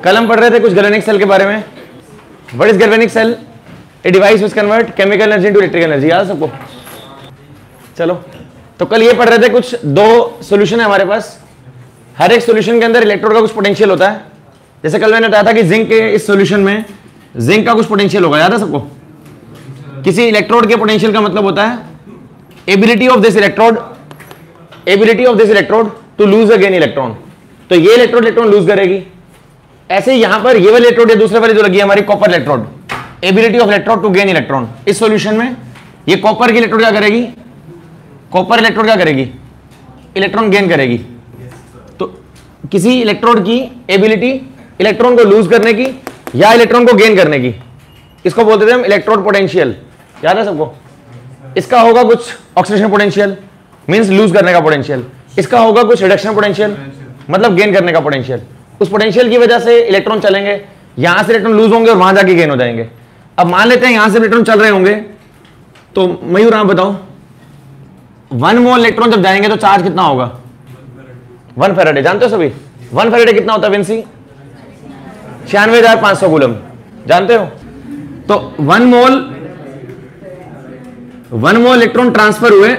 कल हम पढ़ रहे थे कुछ गैल्वेनिक सेल के बारे में। What is galvanic cell? A device which convert chemical energy into electrical energy. याद सबको? चलो, तो कल ये पढ़ रहे थे कुछ दो सॉल्यूशन है हमारे पास। हर एक सॉल्यूशन के अंदर इलेक्ट्रोड का कुछ पोटेंशियल होता है। जैसे कल मैंने बताया था कि जिंक के इस सॉल्यूशन में जिंक का कुछ पोटेंशियल होगा। याद है सबको? किसी इलेक्ट्रोड के पोटेंशियल का मतलब होता है ability of this electrode to lose again electron. तो ये इलेक्ट्रोड लूज करेगी। ऐसे ही यहां पर ये वाली इलेक्ट्रोड या दूसरे वाली जो लगी है हमारी copper electrode, ability of electrode to gain electron. इस सॉल्यूशन में ये कॉपर की इलेक्ट्रोड क्या करेगी? कॉपर इलेक्ट्रोड क्या करेगी? इलेक्ट्रॉन गेन करेगी। तो किसी इलेक्ट्रोड की एबिलिटी इलेक्ट्रॉन को लूज करने की या इलेक्ट्रॉन को गेन करने की, इसको बोलते थे हम इलेक्ट्रोड पोटेंशियल। याद है सबको? इसका होगा कुछ ऑक्सीडेशन पोटेंशियल, मींस लूज करने का पोटेंशियल। इसका होगा कुछ रिडक्शन पोटेंशियल, मतलब गेन करने का पोटेंशियल। उस पोटेंशियल की वजह से इलेक्ट्रॉन चलेंगे, यहां से इलेक्ट्रॉन लूज होंगे और वहां जाके गेन हो जाएंगे। अब मान लेते हैं यहां से इलेक्ट्रॉन चल रहे होंगे, तो मयूर आप बताओ 1 मोल इलेक्ट्रॉन जब जाएंगे तो चार्ज कितना होगा? 1 फैराडे। जानते हो सभी 1 फैराडे कितना होता है विंसी? 96,500 कूलम। जानते हो? तो 1 मोल इलेक्ट्रॉन ट्रांसफर हुए,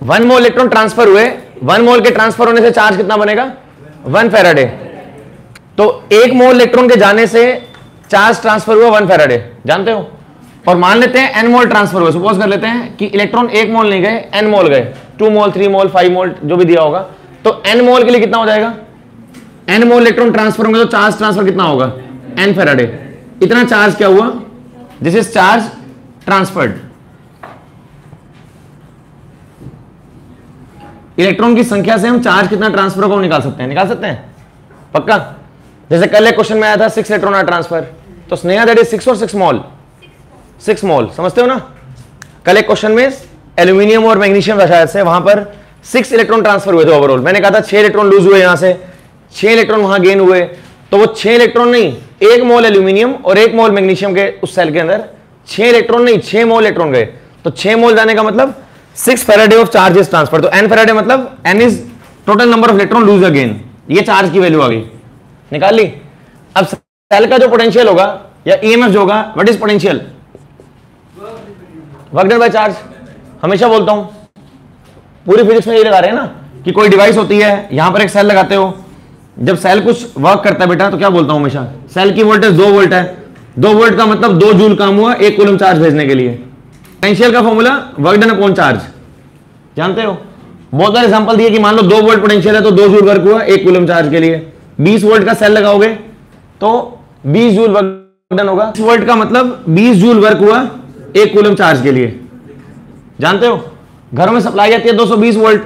1 मोल इलेक्ट्रॉन ट्रांसफर हुए, 1 मोल के ट्रांसफर होने से चार्ज कितना बनेगा? 1 फैराडे। तो 1 मोल इलेक्ट्रॉन के जाने से चार्ज ट्रांसफर हुआ 1 फैराडे। जानते हो? और मान लेते हैं n मोल ट्रांसफर हुआ। सपोज कर लेते हैं कि इलेक्ट्रॉन 1 मोल नहीं गए, n मोल गए, 2 मोल 3 मोल 5 मोल जो भी दिया होगा। तो n मोल के लिए कितना हो जाएगा? n मोल इलेक्ट्रॉन ट्रांसफर होंगे तो चार्ज ट्रांसफर कितना होगा? n Faraday. इतना चार्ज क्या हुआ? This is charge transferred. Electron की संख्या से हम चार्ज कितना ट्रांसफर होगा निकाल सकते हैं। निकाल सकते हैं पक्का? जैसे कल एक क्वेश्चन में आया था 6 इलेक्ट्रॉन ट्रांसफर, तो स्नेहा दैट इज 6 और 6 मोल, 6 मोल। समझते हो ना? कल एक क्वेश्चन में एल्यूमिनियम और मैग्नीशियम था शायद से, वहां पर 6 इलेक्ट्रॉन ट्रांसफर हुए थे ओवरऑल। मैंने कहा था 6 इलेक्ट्रॉन लूज हुए, यहां से 6 इलेक्ट्रॉन वहां गेन हुए। तो वो 6 इलेक्ट्रॉन नहीं, 1 मोल एल्यूमिनियम और 1 मोल मैग्नीशियम के उस सेल के अंदर 6 इलेक्ट्रॉन नहीं 6 मोल इलेक्ट्रॉन गए। तो 6 मोल जाने का मतलब 6 Faraday of charge is transfer. तो n फैराडे मतलब n is total number of electron lose again. ये चार्ज की वैल्यू आ गई, निकाल ली। अब सेल का जो पोटेंशियल होगा या ईएमएफ जो होगा, what is potential? Work done by charge. हमेशा बोलता हूं, पूरी फिजिक्स में ये लगा रहे हैं ना कि कोई डिवाइस होती है, यहां पर एक सेल लगाते हो, जब सेल कुछ वर्क करता है बेटा तो क्या बोलता हूं हमेशा? सेल की वोल्टेज 2 वोल्ट है, 2 वोल्ट का मतलब 2 जूल काम हुआ 1 कूलम चार्ज भेजने के लिए। पोटेंशियल का formula work done upon charge. जानते हो? बहुत सारे एग्जांपल दिए कि मान लो 2 वोल्ट पोटेंशियल है तो 2 जूल वर्क हुआ 1 कूलम चार्ज के लिए। 20 वोल्ट का सेल लगाओगे तो 20 जूल वर्क डन होगा। 20 वोल्ट का मतलब 20 जूल वर्क हुआ 1 कूलम चार्ज के लिए। जानते हो? घरों में सप्लाई आती है 220 वोल्ट,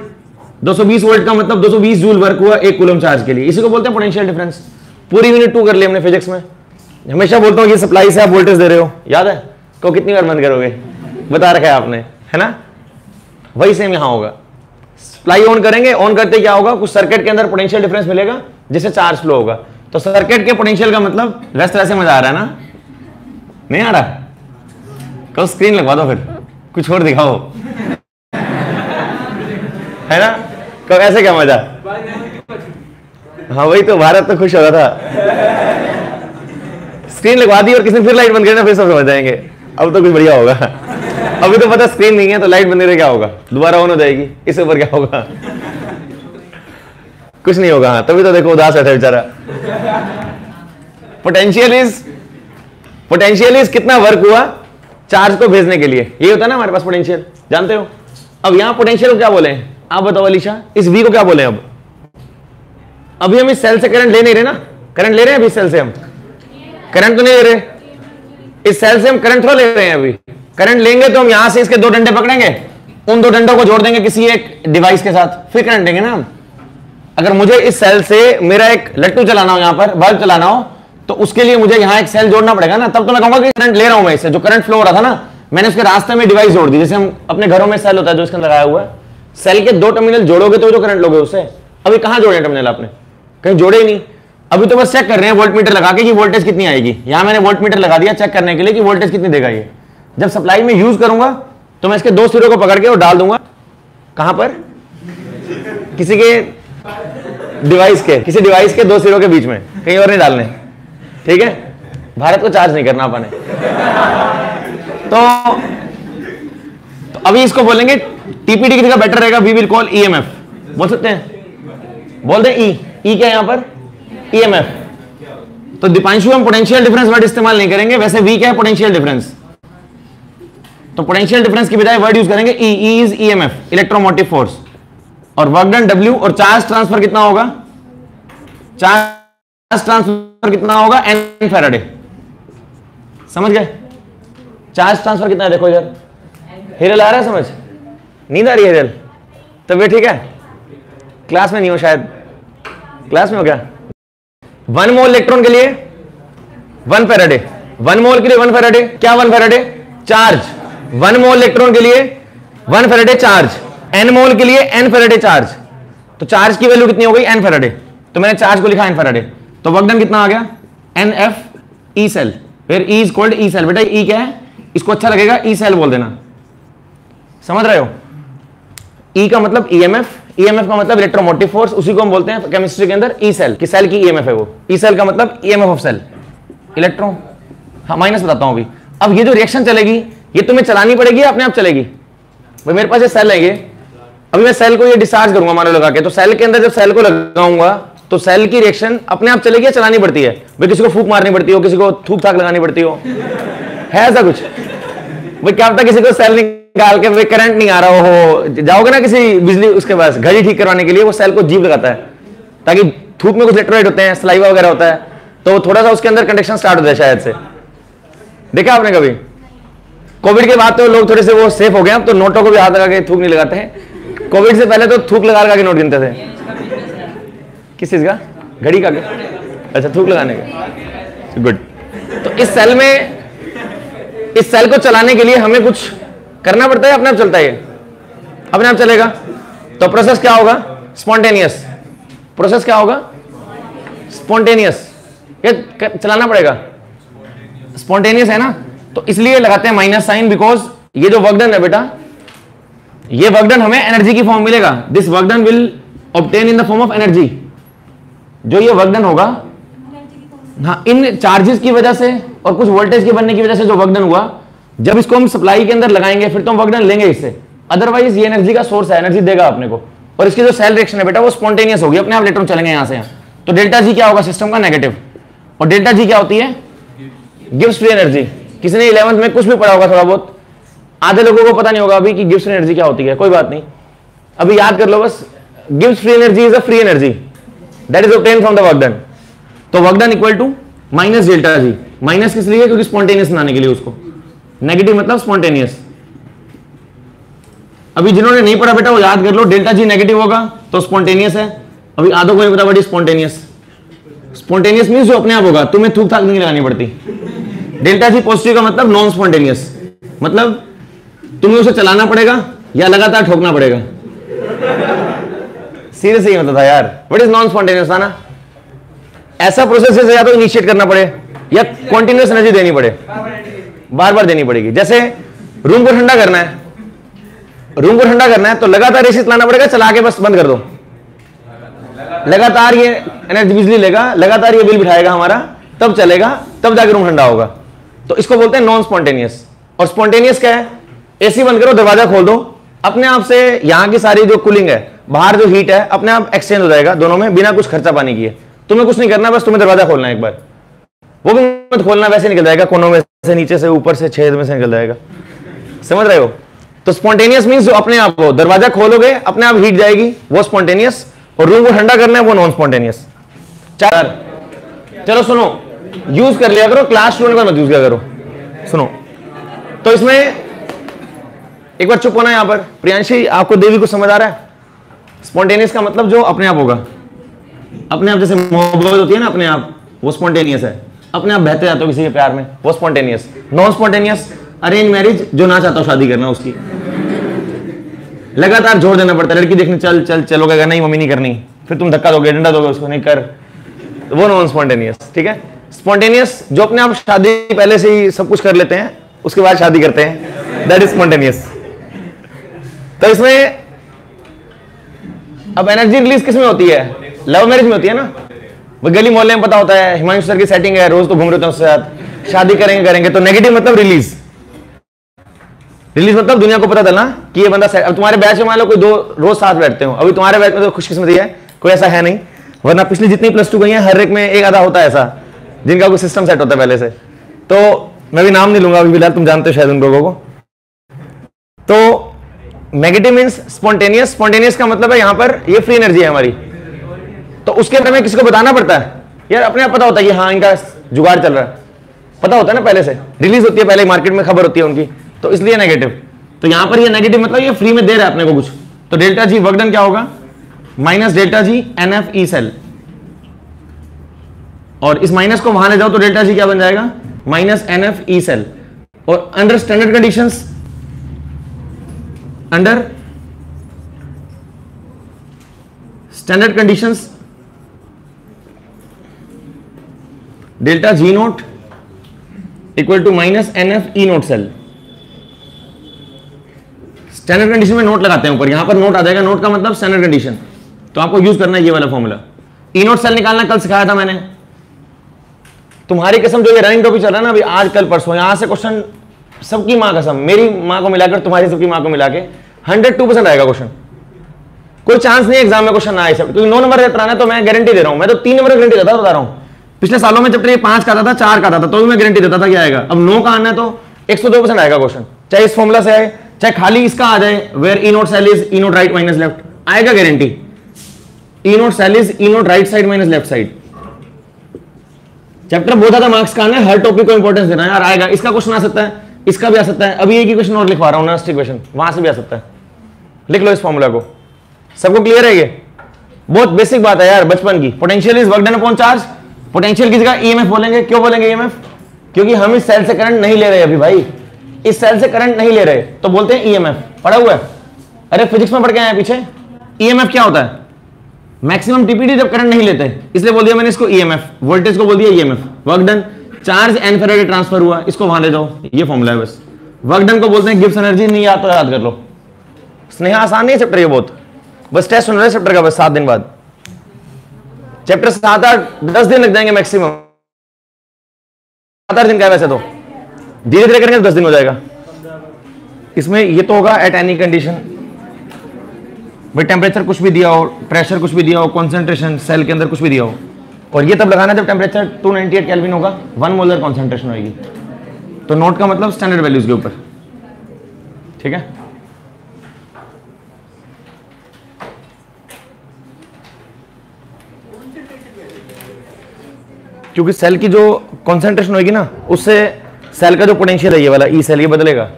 220 वोल्ट का मतलब 220 जूल वर्क हुआ 1 कूलम चार्ज के लिए। इसी को बोलते हैं पोटेंशियल डिफरेंस। पूरी यूनिट 2 कर ली हमने फिजिक्स में। हमेशा बोलता हूं ये सप्लाई से आप वोल्टेज दे रहे हो, याद है? को कितनी बार बंद करोगे? बता रखा है आपने, है ना? वही सेम यहां होगा। सप्लाई ऑन करेंगे, ऑन करते क्या होगा? कुछ सर्किट के अंदर पोटेंशियल डिफरेंस मिलेगा जिससे चार्ज फ्लो होगा। तो सर्किट के पोटेंशियल का मतलब वैसे मजा आ रहा है ना? नहीं आ रहा? कहो स्क्रीन लगवा दो, फिर कुछ और दिखाओ, है ना? कब ऐसे क्या मजा? हाँ वही तो, भारत तो खुश हो रहा था। स्क्रीन लगवा दी और किसी ने फिर लाइट बंद करना, फिर सब समझ जाएंगे अब तो कुछ बढ़िया होगा। अभी तो पता स्क्रीन नहीं है तो लाइट बंद रहे क्या होगा? दोबारा ऑन हो जाएगी, इसके ऊपर क्या होगा? कुछ नहीं होगा। हाँ तभी तो देखो उदास है बेचारा। पोटेंशियल इज कितना वर्क हुआ चार्ज को भेजने के लिए, ये होता है ना हमारे पास पोटेंशियल। जानते हो? अब यहां पोटेंशियल को क्या बोले? आप बताओ अलीशा, इस V को क्या बोले? अब अभी हम इस सेल से करंट ले नहीं रहे ना? करंट ले रहे हैं अभी इस सेल से? हम करंट तो नहीं ले रहे, इस सेल से हम करंट थोड़ा ले रहे हैं। अभी करंट लेंगे तो हम यहां से इसके 2 डंडे पकड़ेंगे, उन 2 डंडों को जोड़ देंगे किसी एक डिवाइस के साथ, फिर करंट देंगे ना हम। अगर मुझे इस सेल से मेरा एक लट्टू चलाना हो, यहां पर बल्ब चलाना हो, तो उसके लिए मुझे यहां एक सेल जोड़ना पड़ेगा ना, तब तो मैं कहूंगा कि करंट ले रहा हूं मैं इससे। जो करंट फ्लो हो रहा था ना, मैंने उसके रास्ते में डिवाइस जोड़ दी। जैसे हम अपने घरों में सेल होता है जो इसके लगाया हुआ है, सेल के 2 टर्मिनल जोड़ोगे तो जो करंट लोगे उससे। अभी कहां जोड़े टर्मिनल आपने? कहीं जोड़े ही नहीं। अभी तो बस चेक कर रहे हैं वोल्ट मीटर लगा के कि वोल्टेज कितनी आएगी। यहां मैंने वोल्ट मीटर लगा दिया चेक करने के लिए कि वोल्टेज कितनी देगा ये। जब सप्लाई में यूज करूंगा तो मैं इसके 2 सिरों को पकड़ के और डाल दूंगा कहां पर? किसी के डिवाइस के, किसी डिवाइस के दो सिरों के बीच में, कहीं और नहीं डालने, ठीक है। भारत को चार्ज नहीं करना अपन ने। तो अभी इसको बोलेंगे टीपीडी किसी का बेटर रहेगा, वी विल कॉल ईएमएफ, बोल सकते हैं, बोल दें ई क्या है यहां पर, ईएमएफ। तो दीपांशु हम पोटेंशियल डिफरेंस वर्ड इस्तेमाल नहीं करेंगे, वैसे वी क्या है, पोटेंशियल डिफरेंस, तो पोटेंशियल डिफरेंस की बजाय वर्ड यूज करेंगे E is EMF, electromotive force, और वर्क डन डब्ल्यू, और चार्ज ट्रांसफर कितना होगा, चार्ज ट्रांसफर कितना होगा, एन फैराडे। समझ गए, चार्ज ट्रांसफर कितना है, देखो इधर हिरल आ रहा है, समझ, नींद आ रही है हिरल, तबीयत ठीक है, क्लास में नहीं हो शायद, क्लास में हो क्या, 1 मोल इलेक्ट्रॉन के लिए 1 फैराडे, 1 मोल के लिए 1 फैराडे, क्या 1 फैराडे, चार्ज, 1 मोल इलेक्ट्रॉन के लिए 1 फैराडे चार्ज, n मोल के लिए n फैराडे चार्ज, तो चार्ज की वैल्यू कितनी हो गई, n फैराडे, तो मैंने चार्ज को लिखा n फैराडे, तो वर्क डन कितना आ गया, NF ई सेल, फिर E is called E cell, बेटा E क्या है, इसको अच्छा लगेगा ई सेल बोल देना, समझ रहे हो, E का मतलब EMF, EMF का मतलब इलेक्ट्रोमोटिव फोर्स, उसी को हम बोलते हैं केमिस्ट्री के अंदर ई सेल, कि सेल की EMF है वो, ई सेल का मतलब EMF ऑफ सेल, इलेक्ट्रॉन, हाँ माइनस बताता हूं अभी। अब ये जो रिएक्शन चलेगी ये तुम्हें चलानी पड़ेगी या अपने आप चलेगी, भाई मेरे पास ये सेल है, ये अभी मैं सेल को ये डिस्चार्ज करूंगा मान लो लगा के, तो सेल के अंदर जब सेल को लगाऊंगा तो सेल की रिएक्शन अपने आप चलेगी या चलानी पड़ती है, भाई किसी को फूंक मारनी पड़ती हो, किसी को थूक थाक लगानी पड़ती हो, है ऐसा कुछ, भाई क्या पता किसी को सेल निकाल के भाई करंट नहीं आ रहा हो, जाओगे ना किसी बिजली उसके पास घड़ी ठीक करवाने के लिए, वो सेल को जीव लगाता है ताकि थूक में कुछ इलेक्ट्रोलाइट होते हैं, सलाइवा वगैरह होता है, तो थोड़ा सा उसके अंदर कंडक्शन स्टार्ट होता है शायद से, देखा आपने कभी। कोविड के बाद तो लोग थोड़े से वो सेफ हो गए, अब तो नोटों को भी हाथ लगा के थूक नहीं लगाते हैं, कोविड से पहले तो थूक लगा के नोट गिनते थे। किस चीज का, घड़ी का, अच्छा थूक लगाने का, गुड। तो इस सेल में, इस सेल को चलाने के लिए हमें कुछ करना पड़ता है, अपने आप चलता है, अपने आप चलेगा, तो प्रोसेस क्या होगा, स्पॉन्टेनियस, प्रोसेस क्या होगा, स्पॉन्टेनियस, ये चलाना पड़ेगा, स्पॉन्टेनियस है ना, तो इसलिए लगाते हैं माइनस साइन, बिकॉज ये जो वर्क डन है बेटा, ये वर्क डन हमें एनर्जी की फॉर्म मिलेगा, this work done will obtain in the form of energy, जो ये वर्क डन होगा, हाँ इन चार्जेस की वजह से और कुछ वोल्टेज के बनने की वजह से जो वर्क डन हुआ, जब इसको हम सप्लाई के अंदर लगाएंगे फिर तो हम वर्क डन लेंगे इससे, अदरवाइज ये एनर्जी का सोर्स है, एनर्जी देगा अपने को, और इसकी जो सेल रिएक्शन है बेटा वो स्पॉन्टेनियस होगी, अपने आप इलेक्ट्रॉन चलेंगे यहां से यहाँ, तो डेल्टा जी क्या होगा, सिस्टम का नेगेटिव, और डेल्टा जी क्या होती है, गिव्स फ्री एनर्जी। किसी ने 11th में कुछ भी पढ़ा होगा थोड़ा बहुत, आधे लोगों को पता नहीं होगा अभी कि गिव्स फ्री एनर्जी क्या होती है, कोई बात नहीं, अभी याद कर लो बस, gives free energy is a free energy that is obtained from the work done, तो work done equal to minus delta G, minus किस लिए, क्योंकि स्पॉन्टेनियस बनाने के लिए उसको, नेगेटिव मतलब स्पॉन्टेनियस। अभी जिन्होंने नहीं पढ़ा बेटा वो याद कर लो, डेल्टा जी नेगेटिव होगा तो स्पॉन्टेनियस है, अभी आधों को नहीं पता बड़ी स्पॉन्टेनियस, स्पॉन्टेनियस मींस जो अपने आप होगा, तुम्हें थूक थाक नहीं लगानी पड़ती। डेल्टा जी पॉजिटिव का मतलब नॉन स्पॉन्टेनियस, मतलब तुम्हें उसे चलाना पड़ेगा या लगातार ठोकना पड़ेगा, सीरियस ही होता था यार, व्हाट इज नॉन स्पॉन्टेनियस था ना, ऐसा प्रोसेस जैसे या तो इनिशिएट करना पड़े या कॉन्टिन्यूअस एनर्जी देनी पड़े, बार बार देनी पड़ेगी। जैसे रूम को ठंडा करना है, रूम को ठंडा करना है तो लगातार एसी चलाना पड़ेगा, चला के बस बंद कर दो, लगातार ये एनर्जी बिजली लेगा, लगातार ये बिल बिठाएगा हमारा, तब चलेगा, तब जाके रूम ठंडा होगा, तो इसको बोलते हैं नॉन स्पॉन्टेनियस। और स्पॉन्टेनियस क्या है, एसी बंद करो, दरवाजा खोल दो, अपने आप से यहां की सारी जो कूलिंग है, बाहर जो हीट है अपने आप एक्सचेंज हो जाएगा दोनों में, बिना कुछ खर्चा पानी किए, तुम्हें कुछ नहीं करना, बस तुम्हें दरवाजा खोलना है एक बार, वो भी मत खोलना, वैसे निकल जाएगा, कोनों में से, नीचे से, ऊपर से, छेद में से निकल जाएगा, समझ रहे हो। तो स्पॉन्टेनियस मींस जो अपने आप हो, दरवाजा खोलोगे अपने आप हीट जाएगी, वो स्पॉन्टेनियस, और रूम को ठंडा करना है वो नॉन स्पॉन्टेनियस। चलो सुनो, यूज कर लिया करो, क्लास स्टूडेंट का मत यूज किया करो, सुनो। तो इसमें एक बार चुप होना यहां पर, प्रियांशी आपको देवी को समझ आ रहा है, स्पॉन्टेनियस का मतलब जो अपने आप होगा, अपने आप, जैसे मोहब्बत होती है ना अपने आप, वो स्पॉन्टेनियस है, अपने आप बहते जाते हो किसी के प्यार में, वो spontaneous. Non spontaneous arrange marriage, जो ना चाहता हो शादी करना उसकी, लगातार जोर देना पड़ता है, लड़की देखने चल चल चलोगे, नहीं मम्मी नहीं करनी, फिर तुम धक्का दोगे, डंडा दोगे उसको, नहीं कर, वो नॉन स्पॉन्टेनियस, ठीक है। स्पॉन्टेनियस जो अपने आप शादी पहले से ही सब कुछ कर लेते हैं, उसके बाद शादी करते हैं, दैट इज स्पॉन्टेनियस। तो इसमें अब एनर्जी रिलीज किसमें होती है, लव मैरिज में होती है ना, वो गली मोहल्ले में पता होता है हिमांशु सर की सेटिंग है, रोज तो घूम रहे होते हैं उसके साथ, शादी करेंगे। तो नेगेटिव मतलब रिलीज, रिलीज मतलब दुनिया को पता चलना कि ये बंदा। अब तुम्हारे बैच में मान लो कोई दो रोज साथ बैठते हो, अभी तुम्हारे बैच में तो खुशकिस्मती है कोई ऐसा है नहीं, वरना पिछली जितनी +2 गई है हर एक में एक आधा होता है ऐसा जिनका कोई सिस्टम सेट होता है पहले से। तो मैं भी नाम नहीं लूंगा अभी फिलहाल, तुम जानते हो शायद उन लोगों को। तो नेगेटिव मीन्स स्पॉन्टेनियस, स्पॉन्टेनियस का मतलब है यहां पर ये फ्री एनर्जी है हमारी, तो उसके बारे में किसी को बताना पड़ता है यार, अपने आप पता होता है कि हाँ इनका जुगाड़ चल रहा है, पता होता है ना पहले से, रिलीज होती है पहले मार्केट में खबर होती है उनकी, तो इसलिए नेगेटिव। तो यहां पर ये नेगेटिव मतलब ये फ्री में दे रहा है अपने को कुछ, तो डेल्टा जी वर्क डन क्या होगा minus delta G NF E cell, और इस माइनस को वहां ले जाओ तो डेल्टा जी क्या बन जाएगा माइनस NF E सेल। और under standard conditions, under standard conditions delta G naught equal to minus NF E naught cell. Standard condition में नोट लगाते हैं ऊपर, यहां पर नोट आ जाएगा, नोट का मतलब स्टैंडर्ड कंडीशन, तो आपको यूज करना है ये वाला फॉर्मूला। ई नोट सेल निकालना कल सिखाया था मैंने, तुम्हारी कसम जो ये रनिंग टॉपिक चल रहा है ना अभी आज कल परसों, यहां से क्वेश्चन सबकी मां कसम, मेरी मां को मिलाकर तुम्हारी सबकी मां को मिला के 102% आएगा क्वेश्चन, कोई चांस नहीं एग्जाम में क्वेश्चन आए सब, क्योंकि 9 नंबर रहता है तो मैं गारंटी दे रहा हूं, मैं तो 3 नंबर गारंटी देता बता रहा हूं। पिछले सालों में चैप्टर ये 5 का आता था, 4 का आता था, तो भी मैं गारंटी देता था कि आएगा। अब 9 का आना है तो 102% आएगा क्वेश्चन, चाहे इस फॉर्मूला से आए चाहे खाली इसका आ जाए, where E naught cell is E naught right minus left, आएगा guarantee. E naught cell is E naught right side minus left side. Chapter बहुत ज्यादा मार्क्स का है, हर टॉपिक को इंपॉर्टेंस देना है यार, आएगा। इसका क्वेश्चन आ सकता है, इसका भी आ सकता है, अभी एक ही क्वेश्चन और लिखवा रहा हूं नेक्स्ट इक्वेशन, वहां से भी आ सकता है, लिख लो इस फॉर्मूला को। सबको क्लियर है ये? बहुत बेसिक बात है यार बचपन की। Potential is work done upon charge, potential की जगह ईएमएफ बोलेंगे। क्यों बोलेंगे ईएमएफ? क्योंकि हम इस सेल से करंट नहीं ले रहे अभी भाई, इस सेल से करंट नहीं ले रहे, तो बोलते हैं ईएमएफ। पढ़ा हुआ है? अरे फिजिक्स में पढ़ के आए पीछे। ईएमएफ क्या होता है? मैक्सिमम टीपीडी जब करंट नहीं लेते, इसलिए बोल दिया मैंने इसको ईएमएफ। वोल्टेज को बोल दिया EMF. Work done, charge n Faraday transfer हुआ, इसको वहां ले जाओ, ये फॉर्मूला है बस। वर्क डन को बोलते हैं गिब्स एनर्जी, नहीं याद तो याद कर लो। स्नेहा आसान नहीं है चैप्टर ये बहुत, बस टेस्ट सुन रहे हैं चैप्टर का बस 7 दिन बाद। चैप्टर 7-8-10 दिन लग जाएंगे मैक्सिमम, 7-8 दिन का है वैसे तो, धीरे धीरे करेंगे तो 10 दिन हो जाएगा। इसमें ये तो होगा एट एनी कंडीशन, भाई टेम्परेचर कुछ भी दिया हो, प्रेशर कुछ भी दिया हो, कॉन्सेंट्रेशन सेल के अंदर कुछ भी दिया हो, और ये तब लगाना जब टेम्परेचर 298 केल्विन होगा, 1 मोलर कॉन्सेंट्रेशन होगी। तो नोट का मतलब स्टैंडर्ड वैल्यूज के ऊपर, ठीक है। क्योंकि सेल की जो कॉन्सेंट्रेशन होगी ना, उससे सेल का जो पोटेंशियल है ये वाला ई सेल, ये बदलेगा।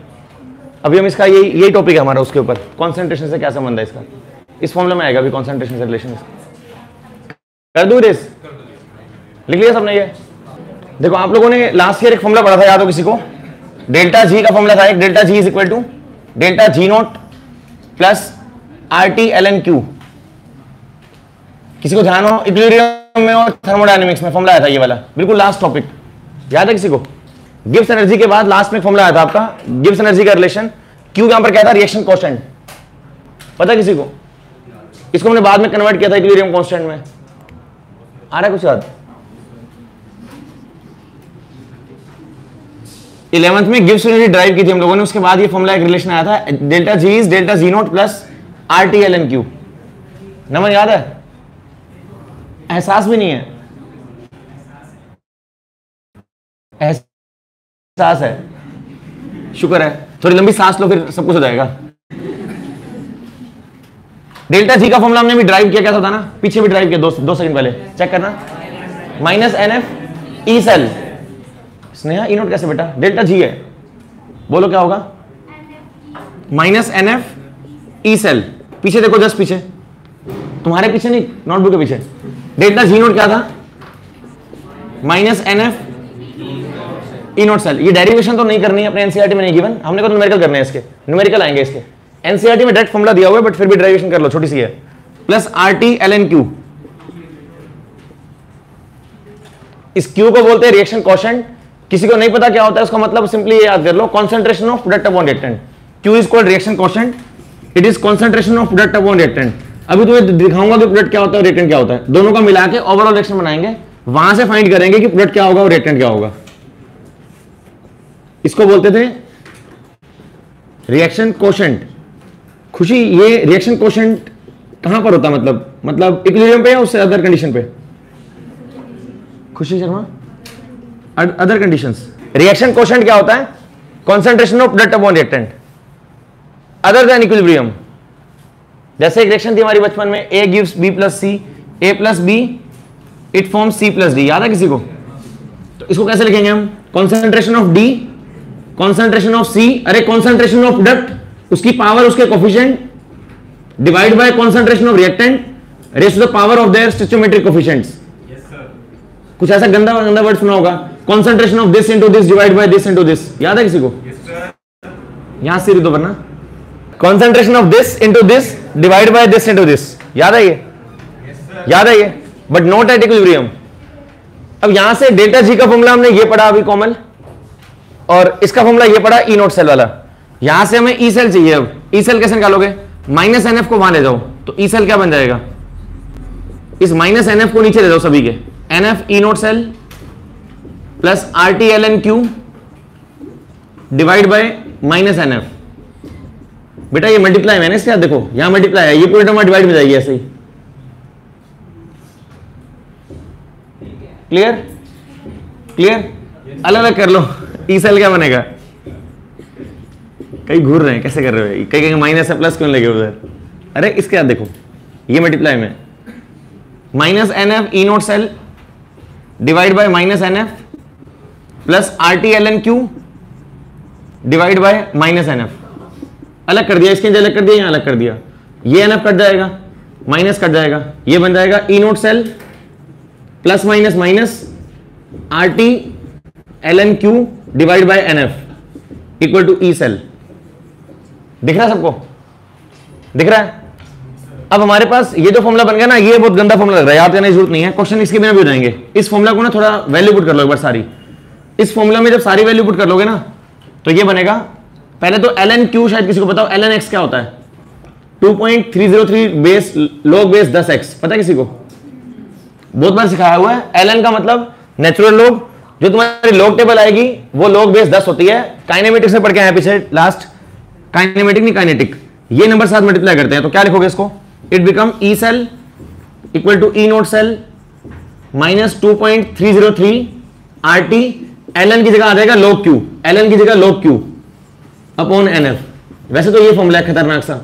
अभी हम इसका यही टॉपिक है हमारा, उसके ऊपर कॉन्सेंट्रेशन से क्या संबंध है इसका, इस फॉर्मूले में आएगा अभी कॉन्सेंट्रेशन से रिलेशन। कर दूं रेस? लिख लिया सबने ये? देखो आप लोगों ने लास्ट ईयर एक फॉर्मूला पढ़ा था, याद हो किसी को? डेल्टा जी का फॉर्मूला था एक, delta G is equal to delta G naught plus RT ln Q। किसी को ध्यान हो? इक्विलिब्रियम में और थर्मोडायनेमिक्स में फॉर्मूला आया था ये वाला, बिल्कुल लास्ट टॉपिक, याद है किसी को? गिब्स एनर्जी के बाद लास्ट में फॉर्मूला आया था आपका, गिब्स एनर्जी का रिलेशन। क्यू यहां पर क्या था? Reaction constant. पता किसी को? इसको हमने बाद में कन्वर्ट किया था इक्विलिब्रियम कांस्टेंट में। आ रहा है कुछ याद? 11th में गिब्स एनर्जी ड्राइव की थी हम लोगों ने, उसके बाद ये फॉर्मूला एक रिलेशन आया था, delta G is delta G naught plus RT ln Q। नमन याद है? एहसास भी नहीं है? एहसास है, शुक्र है। थोड़ी लंबी सांस लो फिर सब कुछ हो जाएगा। डेल्टा जी का फॉर्मूला हमने भी ड्राइव किया, क्या था ना, पीछे भी ड्राइव किया, 2 सेकंड पहले चेक करना। Minus NF E cell. Sneha E naught कैसे बेटा? डेल्टा जी है, बोलो क्या होगा? Minus NF E cell. पीछे देखो, जस्ट पीछे, तुम्हारे पीछे नहीं, नोटबुक के पीछे। डेल्टा जी नोट क्या था? Minus NF E naught cell. ये डेरिवेशन तो नहीं करनी है अपने एनसीईआरटी में, नहीं गिवन, हमने को न्यूमेरिकल करने हैं इसके, न्यूमेरिकल आएंगे इसके। एनसीईआरटी में डायरेक्ट फॉर्मूला दिया हुआ है, बट फिर भी डेरिवेशन कर लो, छोटी सी है। Plus RT ln Q। इस Q को बोलते हैं रिएक्शन कोशेंट। किसी को नहीं पता क्या होता है उसका मतलब, सिंपली ये याद कर लो, concentration of product upon reactant. Q is called reaction quotient, it is concentration of product upon reactant. अभी तुम्हें दिखाऊंगा कि प्रोडक्ट क्या होता है और रिएक्टेंट क्या होता है, दोनों का मिला के ओवरऑल रिएक्शन बनाएंगे, वहां से फाइंड करेंगे कि प्रोडक्ट क्या होगा और रिएक्टेंट क्या होगा। इसको बोलते थे रिएक्शन कोशेंट। खुशी, ये रिएक्शन कोशेंट कहां पर होता है, मतलब इक्विलिब्रियम पे या उससे अदर कंडीशन पे? Khushi Sharma, other conditions. Reaction quotient क्या होता है? Concentration of product upon reactant other than equilibrium. जैसे एक रिएक्शन थी हमारी बचपन में, A gives B plus C, A plus B it forms C plus D, याद है किसी को? तो इसको कैसे लिखेंगे हम? Concentration of D, concentration of C, अरे कॉन्सेंट्रेशन ऑफ प्रोडक्ट उसकी पावर उसके coefficient divide by concentration of reactant raise to the power of their stoichiometric coefficients. कुछ ऐसा गंदा वर्ड सुना होगा, concentration of this into this divide by this into this, याद है किसी को? यहां से दो वरना, concentration of this into this divide by this into this, याद है ये? याद है ये, बट नॉट एट इक्विलिब्रियम। अब यहां से डेल्टा जी का फॉर्मूला हमने ये पढ़ा अभी कॉमन, और इसका फॉर्मूला ये पढ़ा ई नोट सेल वाला। यहां से हमें ई सेल चाहिए। अब ई सेल कैसे निकालोगे? माइनस एन एफ को वहां ले जाओ, तो ई सेल क्या बन जाएगा? इस माइनस एन एफ को नीचे ले जाओ सभी के, N F E naught cell plus R T L N Q divide by minus N F. बेटा ये मल्टीप्लाई मैंने इसके साथ, देखो यहां मल्टीप्लाई है, ये पूरी टर्म डिवाइड में जाएगी ऐसे ही। क्लियर? क्लियर? अलग अलग कर लो, ई सेल क्या बनेगा? कई घूर रहे हैं, कैसे कर रहे हो? कई कहीं माइनस है प्लस क्यों लगे उधर? अरे इसके साथ देखो, ये मल्टीप्लाई में minus N F E naught cell divide by minus N F plus R T L N Q divide by minus N F. अलग कर दिया, इसके अलग कर दिया, यहां अलग कर दिया, ये एन एफ कट जाएगा, माइनस कट जाएगा, ये बन जाएगा E naught cell plus minus minus R T L N Q divide by N F equal to E cell. दिख रहा है सबको? दिख रहा है? अब हमारे पास ये जो फॉर्मूला बन गया ना, ये बहुत गंदा फॉर्मूला लग रहा है, याद करने की जरूरत नहीं है, क्वेश्चन इसके बिना भी हो जाएंगे। इस फॉर्मूला को ना थोड़ा वैल्यू पुट कर लो एक बार सारी। इस फॉर्मूला में जब सारी वैल्यू पुट कर लोगे ना, तो ये बनेगा, पहले तो एल एन क्यू शायद किसी को बताओ, एल एन एक्स क्या होता है? 2.303 बेस log बेस 10x, पता है किसी को? बहुत बार सिखाया हुआ है। एल एन का मतलब नेचुरल log, जो तुम्हारी log टेबल आएगी वो log बेस 10 होती है। काइनेमेटिक से पढ़ के आए पीछे लास्ट, काइनेमेटिक नहीं काइनेटिक, ये नंबर साथ मल्टीप्लाई करते हैं, तो क्या लिखोगे इसको? It become E cell equal to E naught cell minus 2.303 R T, L N की जगह आ जाएगा log क्यू, एल एन की जगह log Q upon N F. वैसे तो ये फॉर्मूला है खतरनाक सा,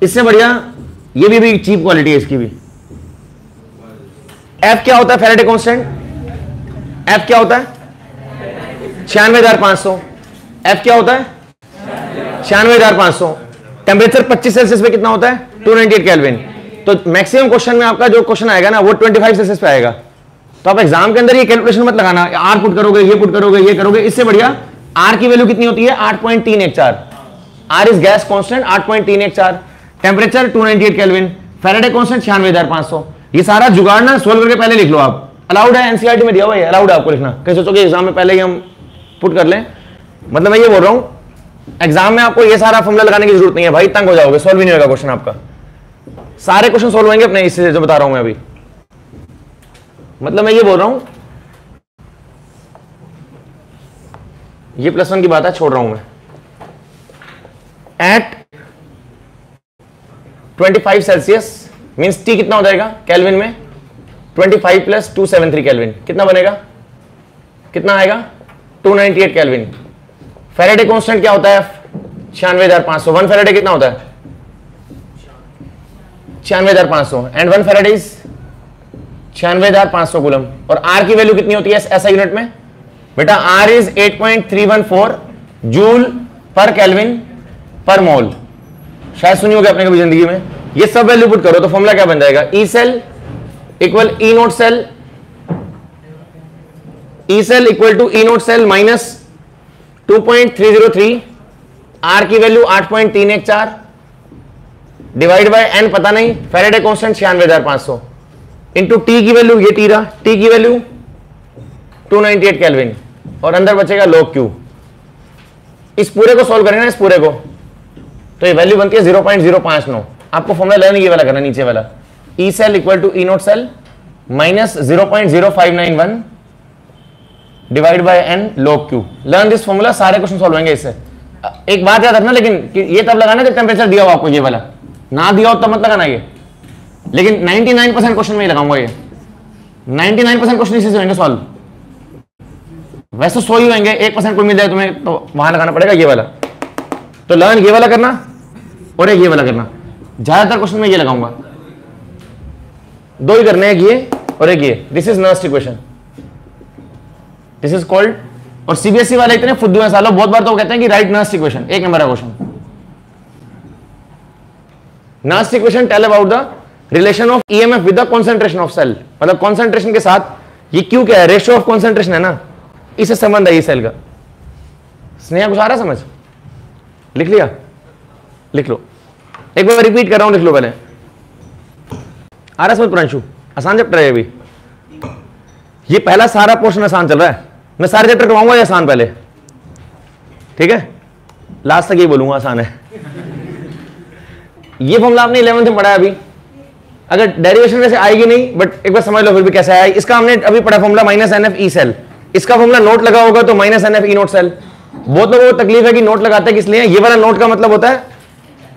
इससे बढ़िया ये भी चीप क्वालिटी है इसकी भी। एफ क्या होता है? Faraday constant. एफ क्या होता है? 96,500। एफ क्या होता है? 96,500। टेम्परेचर 25 सेल्सियस पे कितना होता है? 298 केल्विन। तो मैक्सिमम क्वेश्चन में आपका जो क्वेश्चन आएगा ना वो 25 सेल्सियस पे आएगा। तो आप एग्जाम के अंदर ये कैलकुलेशन मत लगाना, आर पुट करोगे, ये पुट करोगे, ये करोगे, इससे बढ़िया आर की वैल्यू कितनी होती है? 8.314। R is gas constant 8.314, temperature 298 kelvin, Faraday constant 96,500। ये सारा जुगाड़ ना सोल्व करके पहले लिख लो आप, अलाउड है, एनसीईआरटी में दिया हुआ है, अलाउड है आपको लिखना। कहीं सोचो कि एग्जाम में पहले ही हम पुट कर लें, मतलब मैं ये बोल रहा हूं एग्जाम में आपको ये सारा फॉर्मूला लगाने की जरूरत नहीं है भाई, तंग हो जाओगे, सोल्व ही नहीं होगा क्वेश्चन आपका। सारे क्वेश्चन सोल्व होंगे अपने इससे जो बता रहा हूं मैं अभी, मतलब मैं ये बोल रहा हूं, ये +1 की बात है, छोड़ रहा हूं मैं। एट 25 सेल्सियस मींस टी कितना हो जाएगा केल्विन में? 25 प्लस 273 केल्विन, कितना बनेगा? कितना आएगा? 298 केल्विन। फैराडे कांस्टेंट क्या होता है? 96,500। 1 फैराडे कितना होता है? 96,500 एंड 1 फैराडे इज 96,500 कूलम। और आर की वैल्यू कितनी होती है ऐसा यूनिट में? बेटा R is 8.314 joule per kelvin per mole. शायद सुनी होगी आपने कभी जिंदगी में। ये सब वैल्यू पुट करो तो फॉर्मूला क्या बन जाएगा? E cell equal E naught cell, E cell equal to E naught cell minus 2.303, R की वैल्यू 8.314 डिवाइड बाय एन पता नहीं, फैराडे कांस्टेंट 96,500 इंटू टी की वैल्यू, ये टी रहा, टी की वैल्यू 298 केल्विन और अंदर बचेगा log क्यू। इस पूरे को सॉल्व करेंगे ना, इस पूरे को, तो ये वैल्यू बनती है 0.059। आपको फॉर्मूला लर्न ये वाला करना, नीचे वाला E cell equal to E naught cell minus 0.0591 divide by N log Q। Learn this formula, सारे क्वेश्चन सॉल्व होंगे इससे। एक बात याद रखना लेकिन कि ये तब लगाना जब टेम्परेचर दिया हो आपको, ये वाला ना दिया हो तब मत लगाना ये, लेकिन 99% क्वेश्चन में ही लगाऊंगा ये। 99% क्वेश्चन इसी से होंगे सॉल्व, वैसे 100 ही होंगे, 1% कोई मिल जाए तुम्हें तो वहां लगाना पड़ेगा ये वाला। तो लर्न ये वाला करना और एक ये वाला करना, ज्यादातर क्वेश्चन में ये लगाऊंगा, 2 ही करने, एक ये और एक ये। This is Nernst equation, this is called. और सीबीएसई वाले इतने फुद्दू हैं सालों, बहुत बार तो कहते हैं कि राइट नर्स्ट इक्वेशन, 1 नंबर का question. Nernst equation tell about the relation of EMF with the concentration of cell, मतलब कंसंट्रेशन के साथ ये क्यू क्या है, रेशियो ऑफ कंसंट्रेशन है ना, इससे संबंध है ये सेल का। स्नेहा कुछ आ रहा है समझ? लिख लिया? लिख लो, एक बार रिपीट कर रहा हूं, लिख लो पहले। आ रहा समझ प्रांशु? आसान चैप्टर है अभी, ये पहला सारा पोर्शन आसान चल रहा है, मैं सारे चैप्टर करवाऊंगा ये आसान पहले, ठीक है? लास्ट तक ये बोलूंगा आसान है। ये फॉर्मूला आपने 11th में पढ़ा है अभी, अगर डेरिवेशन वैसे आएगी नहीं बट एक बार समझ लो फिर भी कैसे आया। इसका हमने अभी पढ़ा formula minus NF E cell, इसका फॉर्मूला नोट लगा होगा तो minus NF E naught cell. बहुत लोगों को तकलीफ है कि नोट लगाते हैं किस लिए, ये वाला नोट का मतलब होता है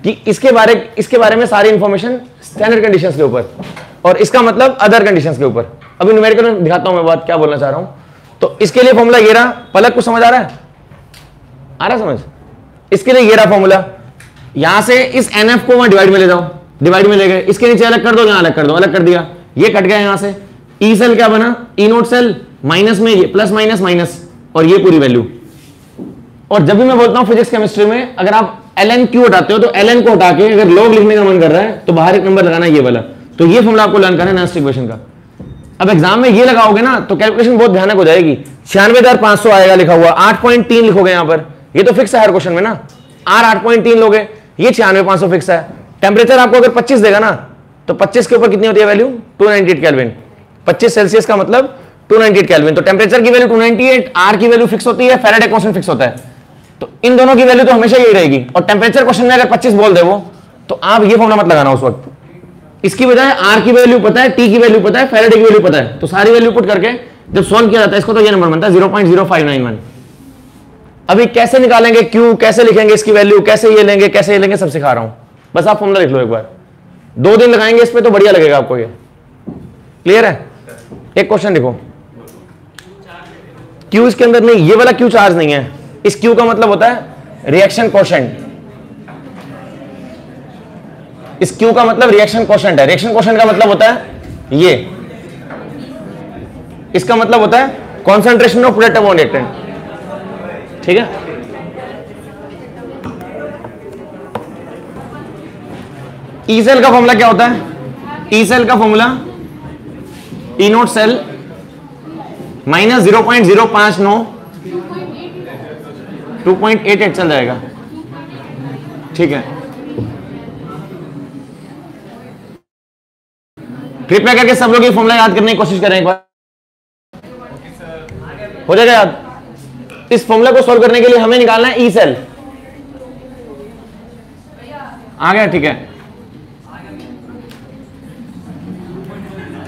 कि इसके बारे में सारी इंफॉर्मेशन स्टैंडर्ड कंडीशंस के ऊपर, और इसका मतलब अदर कंडीशंस के ऊपर। अभी न्यूमेरिकल में दिखाता हूं मैं बात क्या बोलना चाह रहा हूं। तो इसके लिए फॉर्मूला ये रहा, पलक कुछ समझ आ रहा है? आ रहा समझ? इसके लिए ये रहा फॉर्मूला, यहां से इस NF को वहां डिवाइड में ले जाओ, डिवाइड में ले गए, इसके नीचे अलग कर दो, यहां अलग कर दो, अलग कर दिया, ये कट गया यहां से। ई सेल क्या बना, ई नोट सेल, माइनस में ये प्लस माइनस माइनस, और ये पूरी वैल्यू। और जब भी मैं बोलता हूं फिजिक्स केमिस्ट्री में अगर आप ln Q हटाते हो तो ln को हटा के अगर log लिखने का मन कर रहा है तो बाहर एक नंबर लगाना ये वाला। तो ये फॉर्मूला आपको लर्न करना है नर्स्ट इक्वेशन का। अब एग्जाम में ये लगाओगे ना तो कैलकुलेशन बहुत भयानक हो जाएगी। 96,500 आएगा लिखा हुआ, 8.3 लिखोगे यहां पर, ये तो फिक्स है हर क्वेश्चन में ना, R 8.3 लोगे, ये 96,500 फिक्स है। टेम्परेचर आपको अगर 25 देगा ना तो 25 के ऊपर कितनी होती है वैल्यू, 298 केल्विन। 25 सेल्सियस का मतलब 298 केल्विन। तो टेम्परेचर की वैल्यू 298, R की वैल्यू फिक्स होती है, फैराडे कांस्टेंट फिक्स होता है, तो इन दोनों की वैल्यू तो हमेशा यही रहेगी। और टेम्परेचर क्वेश्चन में अगर 25 बोल दे वो, तो आप ये फॉर्मूला मत लगाना उस वक्त, इसकी बजाय R की वैल्यू पता है, T की वैल्यू पता है, फैराडे की वैल्यू पता है, तो सारी वैल्यू पुट करके जब सॉल्व किया जाता है इसको तो ये नंबर बनता है 0.0591। अभी कैसे निकालेंगे Q, कैसे लिखेंगे इसकी वैल्यू, कैसे ये लेंगे, कैसे ये लेंगे, सब सिखा रहा हूं, बस आप फॉर्मूला लिख लो एक बार। 2 दिन लगाएंगे इस पे तो बढ़िया लगेगा आपको। ये क्लियर है? एक क्वेश्चन लिखो, Q इसके अंदर नहीं, ये वाला Q चार्ज नहीं है, इस Q का मतलब होता है रिएक्शन कोशेंट। इस Q का मतलब रिएक्शन कोशेंट है। रिएक्शन कोशेंट का मतलब होता है ये, इसका मतलब होता है concentration of product upon reactant, ठीक है? ई सेल का फॉर्मूला क्या होता है? ई सेल का फॉर्मूला ई नोट सेल माइनस 0.059, 2.88 चल जाएगा, ठीक है? कृपया करके सब लोग ये फॉर्मूला याद करने की कोशिश करें एक बार, हो जाएगा याद। इस फॉर्मूला को सॉल्व करने के लिए हमें निकालना है ई सेल। आ गया? ठीक है।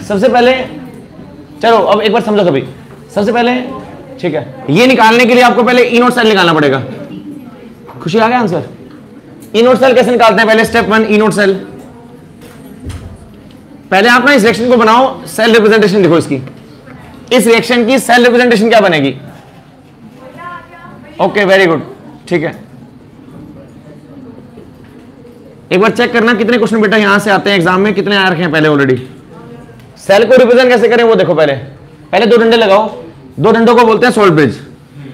सबसे पहले चलो अब एक बार समझो सभी। सबसे पहले ठीक है, ये निकालने के लिए आपको पहले ई नोट सेल निकालना पड़ेगा। खुशी आ गया आंसर? ई नोट सेल कैसे निकालते हैं? पहले स्टेप 1 ई नोट सेल। पहले आप ना इस रिएक्शन को बनाओ, सेल रिप्रेजेंटेशन लिखो इसकी। इस रिएक्शन की सेल रिप्रेजेंटेशन क्या बनेगी? ओके वेरी गुड, ठीक है। एक बार चेक करना कितने क्वेश्चन बेटा यहां से आते हैं एग्जाम में, कितने आ रखे हैं पहले ऑलरेडी। सेल को रिप्रेजेंट कैसे करें वो देखो। पहले 2 डंडे लगाओ, 2 डंडों को बोलते हैं सोल्ट ब्रिज,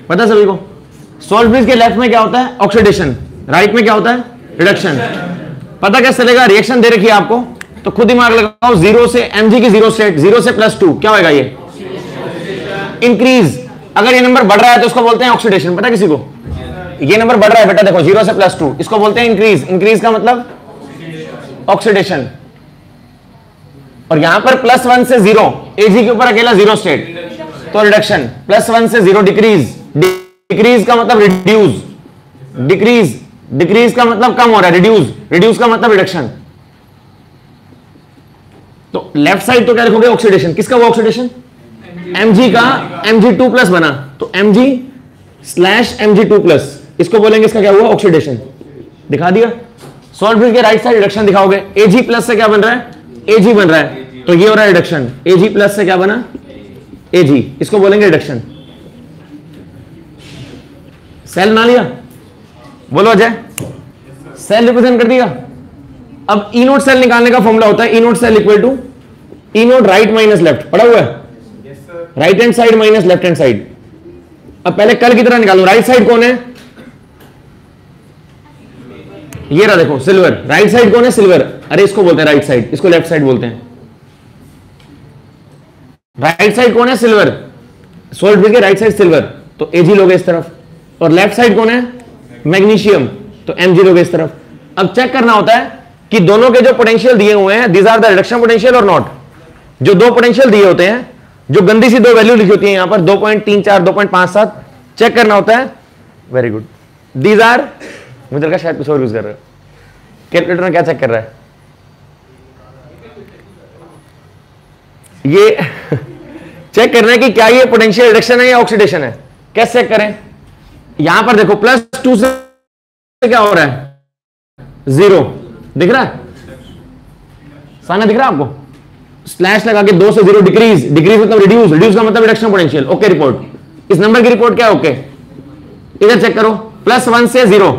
पता सभी को। सोल्ट ब्रिज के लेफ्ट में क्या होता है? ऑक्सीडेशन, राइट में क्या होता है? रिडक्शन। पता कैसे चलेगा? रिएक्शन दे रखी है आपको तो खुद दिमाग लगाओ, 0 से mg की 0 स्टेट, 0 से +2 क्या होगा? ये इंक्रीज। अगर ये नंबर बढ़ रहा है तो उसको बोलते हैं ऑक्सीडेशन। पता किसी को? ये नंबर बढ़ रहा है बेटा, देखो 0 से +2, इसको बोलते हैं इंक्रीज। इंक्रीज का मतलब ऑक्सीडेशन। और यहां पर +1 से 0, Ag के ऊपर अकेला 0 स्टेट तो रिडक्शन। +1 से 0 डिक्रीज, डिक्रीज का मतलब रिड्यूस, डिक्रीज, डिक्रीज का मतलब कम हो रहा है, रिड्यूस, रिड्यूस का मतलब रिडक्शन। तो लेफ्ट साइड तो क्या लिखोगे, ऑक्सीडेशन। किसका वो ऑक्सीडेशन, Mg का, Mg2+ बना, तो Mg/Mg2+, इसको बोलेंगे इसका क्या हुआ, ऑक्सीडेशन। दिखा दिया। सॉल्ट ब्रिज के राइट साइड रिडक्शन दिखाओगे, Ag+ से क्या बन रहा है, Ag बन रहा है, तो ये हो रहा है रिडक्शन। Ag+ से क्या बना, Ag, इसको बोलेंगे रिडक्शन। सेल बना लिया, बोलो अजय, सेल रिप्रेजेंट कर दिया। अब ई नोट सेल निकालने का फॉर्मूला होता है E naught cell equal to E naught right minus left, पढ़ा हुआ है, right hand side minus left hand side. अब पहले कल की तरह निकालो, राइट साइड कौन है, ये रहा देखो सिल्वर, राइट साइड कौन है, सिल्वर, अरे इसको बोलते हैं राइट साइड, इसको लेफ्ट साइड बोलते हैं। राइट साइड कौन है, सिल्वर, सोल्ट ब्रिज के राइट साइड सिल्वर, तो Ag लोगे इस तरफ, और लेफ्ट साइड कौन है, मैग्नीशियम, तो Mg लोगे इस तरफ। अब चेक करना होता है कि दोनों के जो पोटेंशियल दिए हुए हैं, these are the reduction potential और नॉट। जो दो पोटेंशियल दिए होते हैं, जो गंदी सी दो वैल्यू लिखी होती है यहां पर 2.34 2.57, चेक करना होता है। वेरी गुड, दीज आर, मुझे लगा शायद कुछ और यूज कर रहे हो, कैलकुलेटर में क्या चेक कर रहा है ये चेक करना है कि क्या ये पोटेंशियल रिडक्शन है या ऑक्सीडेशन है। कैसे चेक करें, यहां पर देखो +2 से क्या हो रहा है, 0 दिख रहा है, सामने दिख रहा है आपको, स्लैश लगा के 2 से 0 डिक्रीज, डिक्रीज मतलब रिड्यूस, रिड्यूस का मतलब रिडक्शन पोटेंशियल। ओके रिपोर्ट, इस नंबर की रिपोर्ट क्या है, ओके। इधर चेक करो, +1 से 0,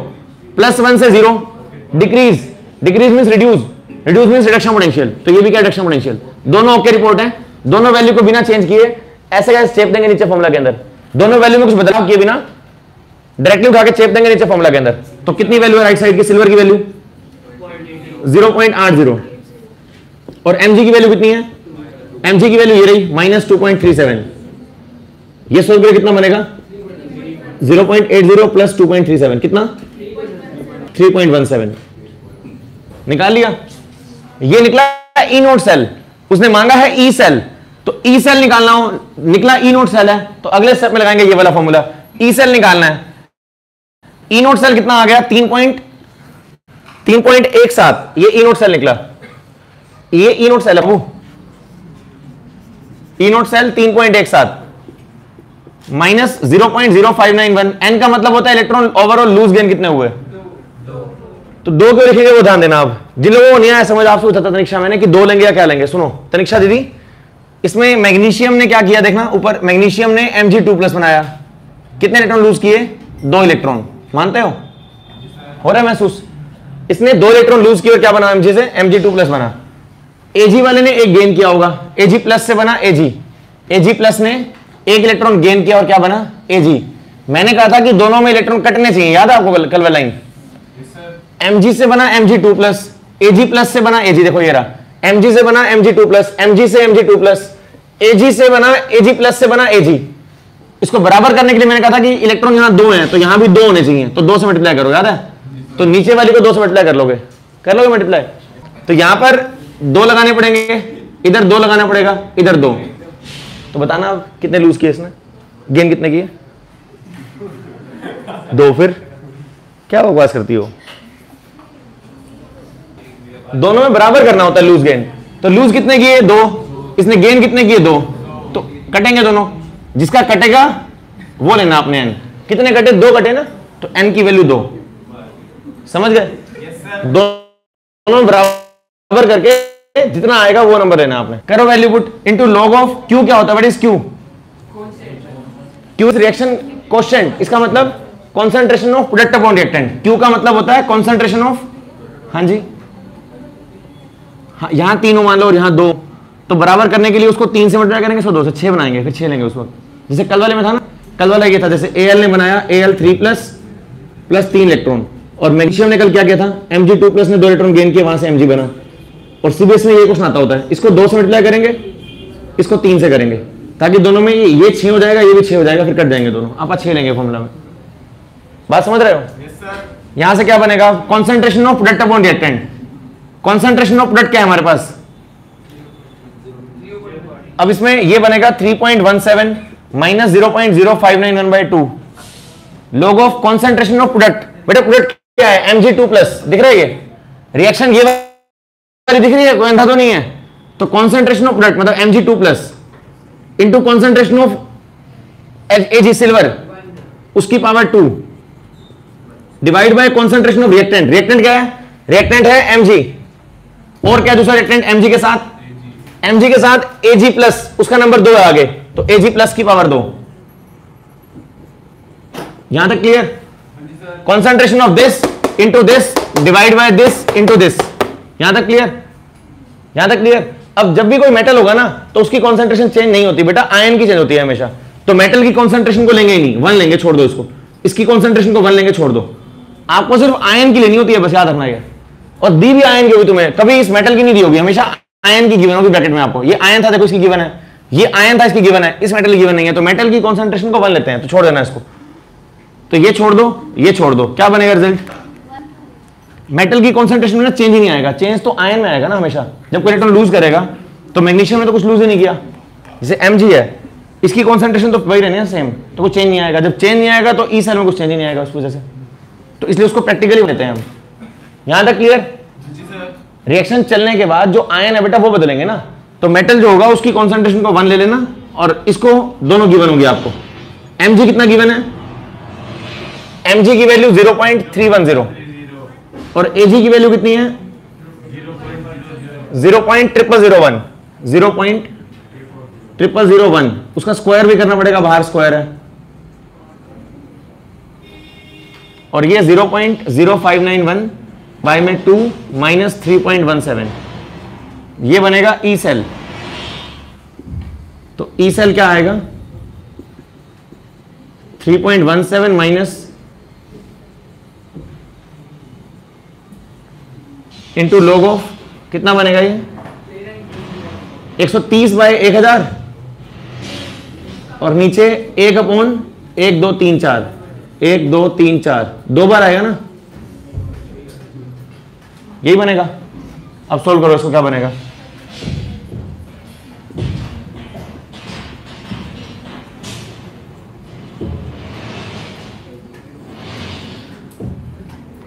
+1 से 0 decrease, decrease means reduce, reduce means reduction potential, तो ये भी क्या रिडक्शन पोटेंशियल, दोनों ओके रिपोर्ट है। दोनों वैल्यू को बिना चेंज किए ऐसे कैसे चेप देंगे नीचे फॉर्मूला के अंदर, दोनों वैल्यू में कुछ बदलाव किए बिना डायरेक्टली उठा के चेप देंगे नीचे फॉर्मूला के अंदर। तो कितनी वैल्यू है राइट साइड की, सिल्वर की वैल्यू 0.80, और Mg की वैल्यू कितनी है, Mg की वैल्यू ये रही -2.37। ये सोल्व करके कितना बनेगा, 0.80 + 2.37 कितना, 3.17। निकाल लिया, ये निकला ई नोट सेल, उसने मांगा है ई सेल, तो ई सेल निकालना हो, निकला ई नोट सेल है, तो अगले स्टेप में लगाएंगे ये वाला फॉर्मूला, ई सेल निकालना है। ई नोट सेल कितना आ गया, 3.17, ये ई नोट सेल निकला, ये ई नोट सेल है वो, ई नोट सेल 3.17 -0.0591। एन का मतलब होता है इलेक्ट्रॉन ओवरऑल लूज गेन कितने हुए, तो 2 क्यों लिखेंगे वो ध्यान देना। आप जिन लोगों को नहीं आया समझ, आपसे पूछा था तनिक्षा मैंने कि 2 लेंगे या क्या लेंगे। सुनो तनिक्षा दीदी, इसमें मैग्नीशियम ने क्या किया देखना, ऊपर मैग्नीशियम ने Mg2+ बनाया, कितने इलेक्ट्रॉन लूज किए, 2 इलेक्ट्रॉन, मानते हो रहा है महसूस, इसने 2 इलेक्ट्रॉन लूज किए और क्या बना, Mg से Mg2+ बना। Ag वाले ने एक गेन किया होगा, Ag+ से बना Ag, Ag+ ने एक इलेक्ट्रॉन गेन किया और क्या बना, Ag। मैंने कहा था कि दोनों में इलेक्ट्रॉन कटने चाहिए, याद है आपको कल वाला लाइन, Mg से बना Mg2+, Ag+ से बना Ag, देखो ये रहा, Mg से बना Mg2+, Mg से Mg2+, Ag से बना Ag+ से बना Ag। इसको बराबर करने के लिए मैंने कहा था कि इलेक्ट्रॉन यहां 2 हैं, तो यहां भी 2 होने चाहिए, तो 2 से मल्टीप्लाई करो, याद है, तो नीचे वाली को 2 से मल्टीप्लाई कर लोगे मल्टीप्लाई, तो यहां पर 2 लगाने पड़ेंगे, इधर 2 लगाना पड़ेगा, इधर 2, तो बताना अब कितने लूज किए इसने, गेन कितने किए, 2। फिर क्या बकवास करती हो, दोनों में बराबर करना होता है लूज गेन, तो लूज कितने किए, 2, इसने गेन कितने किए, 2, तो कटेंगे दोनों, जिसका कटेगा वो लेना आपने n, कितने कटे, 2 कटे ना, तो n की वैल्यू 2, समझ गए, दोनों बराबर करके जितना आएगा वो नंबर लेना आपने। करो value put into log of q, क्या होता है, what is q, q is reaction coefficient, इसका मतलब concentration of product upon reactant, q का मतलब होता है कॉन्सेंट्रेशन ऑफ, हाँ जी, हाँ, यहां 3 मान लो और यहां 2, तो बराबर करने के लिए उसको 3 से मल्टीप्लाई करेंगे, 2 से 6 बनाएंगे, फिर 6 लेंगे उस वक्त, जैसे कल वाले में था ना, कल वाला ये था, जैसे Al ने बनाया Al3+ + 3 इलेक्ट्रॉन, और मैग्नीशियम ने कल क्या किया था, Mg2+ ने 2 इलेक्ट्रॉन गेन किए, वहां से Mg बना, और सीबीएस में ये क्वेश्चन आता होता है, इसको 2 से मल्टीप्लाई करेंगे, इसको 3 से करेंगे, ताकि दोनों में ये 6 हो जाएगा, ये भी 6 हो जाएगा, फिर कट जाएंगे दोनों, आप 6 लेंगे फॉर्मूला में, बात समझ रहे हो। यहां से क्या बनेगा, concentration of product upon reactant, concentration of product क्या है हमारे पास, अब इसमें ये बनेगा 3.17 - 0.0591/2 log of concentration of product. बेटा प्रोडक्ट क्या है, Mg2+, दिख रहा है, ये रिएक्शन ये वाली दिख रही है, कोई अंधा तो नहीं है, तो कॉन्सेंट्रेशन ऑफ प्रोडक्ट मतलब Mg2+ into concentration of Ag silver उसकी power 2 divide by concentration of reactant. Reactant क्या है? रिएक्टेंट है Mg और क्या दूसरा रिएक्टेंट Mg के साथ? Mg के साथ Ag+ उसका नंबर 2 है आगे, तो Ag+ की पावर 2। यहां तक clear? Concentration of this into this divide by this into this. यहां तक क्लियर? यहां तक क्लियर? अब जब भी कोई मेटल होगा ना तो उसकी कॉन्सेंट्रेशन चेंज नहीं होती बेटा, आयन की चेंज होती है हमेशा। तो मेटल की कॉन्सेंट्रेशन को लेंगे ही नहीं, 1 लेंगे, छोड़ दो इसको। इसकी कॉन्सेंट्रेशन को 1 लेंगे, छोड़ दो। आपको सिर्फ आयन की लेनी होती है, बस याद रखना है। और दी भी आयन की होगी तुम्हें, कभी इस मेटल की नहीं दी होगी, हमेशा आयन की गिवन होगी ब्रैकेट में आपको। ये आयन था, देखो इसकी गिवन है, ये आयन था इसकी गिवन है, इस मेटल की गिवन नहीं है, तो मेटल की कॉन्सेंट्रेशन को 1 लेते हैं, तो छोड़ देना इसको। तो ये छोड़ दो, ये छोड़ दो, क्या बनेगा रिजल्ट? मेटल की कॉन्सेंट्रेशन में चेंज ही नहीं आएगा, चेंज तो आयन में आएगा ना हमेशा। जब कोई इलेक्ट्रॉन लूज करेगा तो मैग्नीशियम में तो कुछ लूज ही नहीं किया, जैसे Mg है, इसकी कॉन्सेंट्रेशन तो वही रहनी है सेम, तो कुछ चेंज नहीं आएगा। जब चेंज नहीं आएगा तो ई सेल में कुछ चेंज ही नहीं आएगा उस वजह से, तो इसलिए उसको प्रैक्टिकली लेते हैं हम। यहां तक क्लियर? रिएक्शन चलने के बाद जो आयन है बेटा वो बदलेंगे ना, तो मेटल जो होगा उसकी कॉन्सेंट्रेशन को 1 ले लेना और इसको दोनों गिवन होगी आपको। Mg कितना गिवन है? Mg की वैल्यू 0.310 और Ag की वैल्यू कितनी है? 0.0001 0.0001। उसका स्क्वायर भी करना पड़ेगा, बाहर स्क्वायर है, और ये 0.0591 बाय में 2 माइनस 3.17, ये बनेगा ई सेल। तो ई सेल क्या आएगा? 3.17 माइनस इंटू लॉग ऑफ कितना बनेगा ये? 130 बाय 1000 और नीचे 1/1 2 3 4 1 2 3 4 2 बार आएगा ना, यही बनेगा। अब सोल्व करो इसको, क्या बनेगा?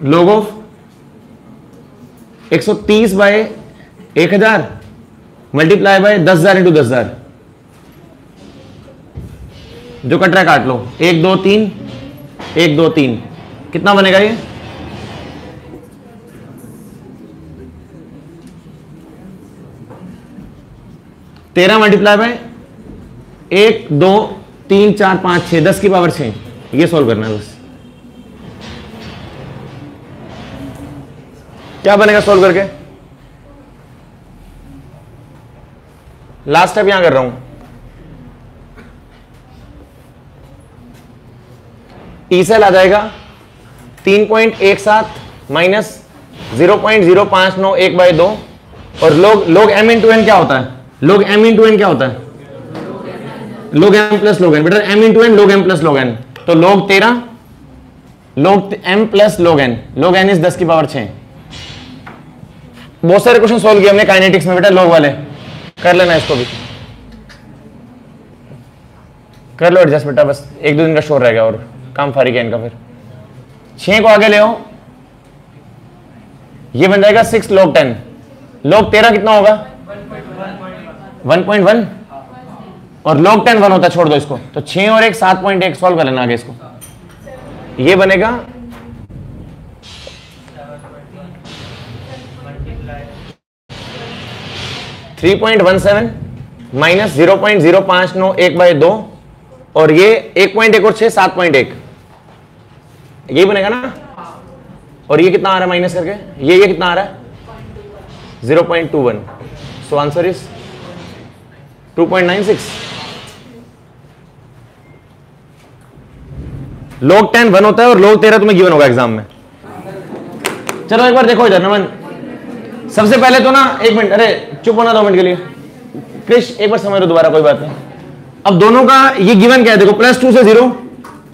Log of 130 by 1000 multiply by 10,000 into 10,000, जो कट रहा है काट लो। 1 2 3 1 2 3 कितना बनेगा ये? 13 मल्टीप्लाई बाय 1 2 3 4 5 6 10 की पावर 6। ये सॉल्व करना है बस। क्या बनेगा सॉल्व करके? लास्ट स्टेप यहां कर रहा हूं। ई सेल आ जाएगा 3.17 माइनस 0.0591 बाय 2 और log m इंटू एन क्या होता है? log m इंटू एन क्या होता है? log m plus log n। बेटा m into N log m plus log n, तो log 13 log m plus log n। log n is 10 की पावर 6। बहुत सारे क्वेश्चन सॉल्व किए हमने काइनेटिक्स में बेटा, log वाले कर लेना, इसको भी कर लो एडजस्ट बेटा, बस 1-2 दिन का शोर रह गया और काम फारिग है इनका। फिर 6 को आगे ले आओ, ये बन जाएगा 6 log 10। log 13 कितना होगा? 1.1 और log 10 1 होता है, छोड़ दो इसको। तो 6 और 1 7.1 सॉल्व कर लेना आगे इसको। ये बनेगा 3.17 माइनस 0.0591 बाय 2 और ये 1.1 और 6 7.1, यही बनेगा ना। और ये कितना आ रहा है माइनस करके? ये कितना आ रहा है? 0.21। So answer is 2.96। log 10 1 होता है और log 13 तुम्हें गिवन होगा एग्जाम में। चलो एक बार देखो इधर नमन, सबसे पहले तो ना 1 मिनट, अरे चुप होना 2 मिनट के लिए। क्रिश एक बार समझ लो दोबारा, कोई बात नहीं। अब दोनों का ये गिवन क्या है देखो, +2 से 0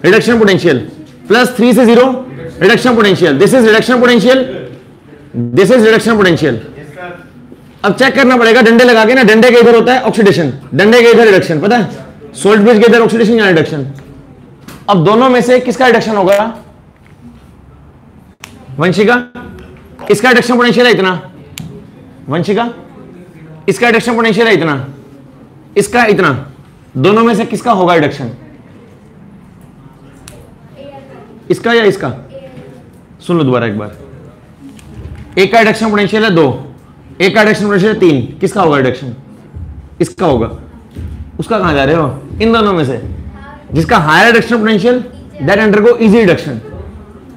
रिडक्शन पोटेंशियल, +3 से 0 reduction potential, this is reduction potential, this is reduction potential. अब चेक करना पड़ेगा डंडे लगा के ना, डंडे के इधर होता है ऑक्सीडेशन, डंडे के इधर रिडक्शन, पता है? सोल्ट ब्रिज के इधर ऑक्सीडेशन या रिडक्शन। अब दोनों में से किसका रिडक्शन होगा? वंशिका, इसका रिडक्शन पोटेंशियल है इतना, वंशिका इसका रिडक्शन पोटेंशियल है इतना, इसका इतना, दोनों में से किसका होगा रिडक्शन? इसका या इसका? सुन लो दोबारा एक बार। एक का रिडक्शन पोटेंशियल है 2, एक का रिडक्शन पोटेंशियल है 3, किसका होगा रिडक्शन? इसका होगा। उसका कहां जा रहे हो? इन दोनों में से जिसका higher reduction potential that undergo easy reduction.